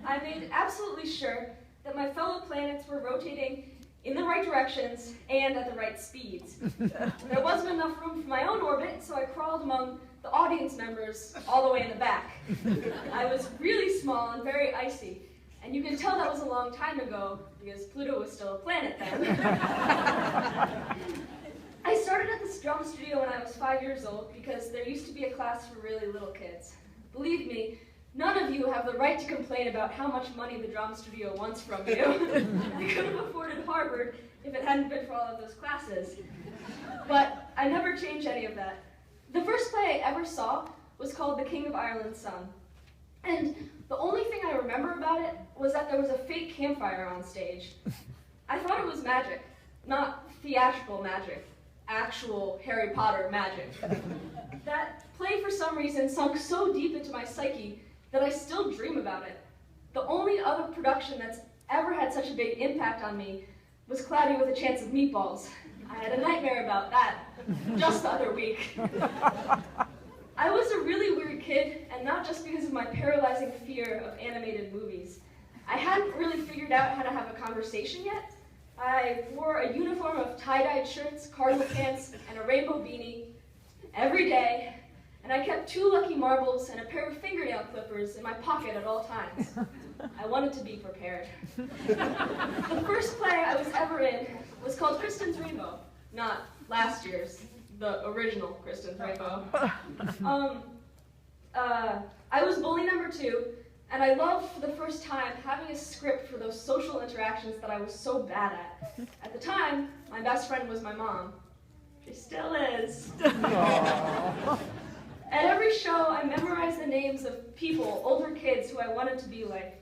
I made absolutely sure that my fellow planets were rotating in the right directions and at the right speeds. There wasn't enough room for my own orbit, so I crawled among the audience members all the way in the back. I was really small and very icy, and you can tell that was a long time ago because Pluto was still a planet then. I started at this drama studio when I was 5 years old because there used to be a class for really little kids. Believe me, none of you have the right to complain about how much money the drama studio wants from you. I could have afforded Harvard if it hadn't been for all of those classes. But I never changed any of that. The first play I ever saw was called The King of Ireland's Son. And the only thing I remember about it was that there was a fake campfire on stage. I thought it was magic, not theatrical magic, actual Harry Potter magic. That play, for some reason, sunk so deep into my psyche that I still dream about it. The only other production that's ever had such a big impact on me was Cloudy with a Chance of Meatballs. I had a nightmare about that just the other week. I was a really weird kid, and not just because of my paralyzing fear of animated movies. I hadn't really figured out how to have a conversation yet. I wore a uniform of tie-dyed shirts, cargo pants, and a rainbow beanie every day, and I kept 2 lucky marbles and a pair of fingernail clippers in my pocket at all times. I wanted to be prepared. The first play I was ever in was called Kristen's Rainbow, not last year's, the original Kristen's Rainbow. I was bully number 2, and I loved for the first time having a script for those social interactions that I was so bad at. At the time, my best friend was my mom. She still is. At every show, I memorized the names of people, older kids who I wanted to be like.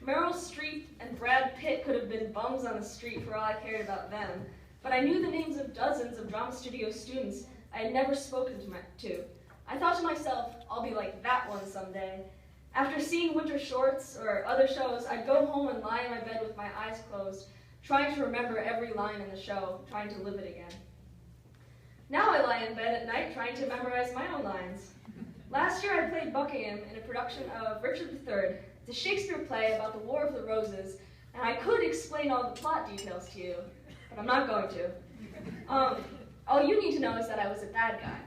Meryl Streep and Brad Pitt could have been bums on the street for all I cared about them, but I knew the names of dozens of drama studio students I had never spoken to. I thought to myself, I'll be like that one someday. After seeing Winter Shorts or other shows, I'd go home and lie in my bed with my eyes closed, trying to remember every line in the show, trying to live it again. Now I lie in bed at night trying to memorize my own lines. Last year I played Buckingham in a production of Richard III. It's a Shakespeare play about the War of the Roses, and I could explain all the plot details to you, but I'm not going to. All you need to know is that I was a bad guy.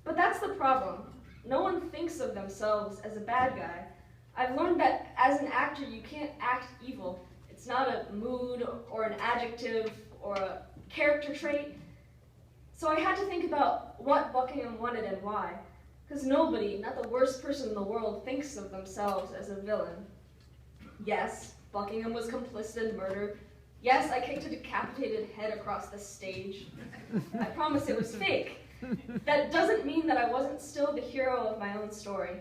But that's the problem. No one thinks of themselves as a bad guy. I've learned that as an actor, you can't act evil. It's not a mood or an adjective or a character trait. So I had to think about what Buckingham wanted and why. Because nobody, not the worst person in the world, thinks of themselves as a villain. Yes, Buckingham was complicit in murder. Yes, I kicked a decapitated head across the stage. I promise it was fake. That doesn't mean that I wasn't still the hero of my own story.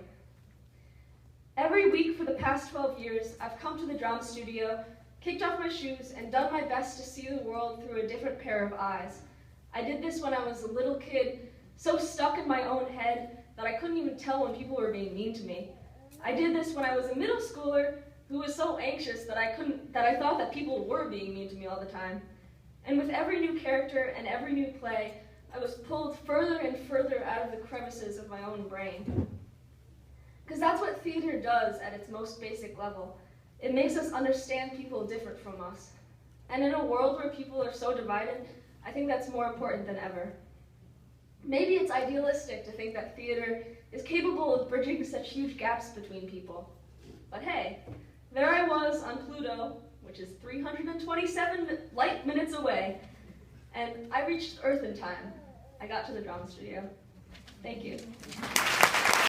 Every week for the past 12 years, I've come to the drama studio, kicked off my shoes, and done my best to see the world through a different pair of eyes. I did this when I was a little kid, so stuck in my own head that I couldn't even tell when people were being mean to me. I did this when I was a middle schooler who was so anxious that I thought that people were being mean to me all the time. And with every new character and every new play, I was pulled further and further out of the crevices of my own brain. Because that's what theater does at its most basic level. It makes us understand people different from us. And in a world where people are so divided, I think that's more important than ever. Maybe it's idealistic to think that theater is capable of bridging such huge gaps between people. But hey, there I was on Pluto, which is 327 light minutes away, and I reached Earth in time. I got to the drama studio. Thank you.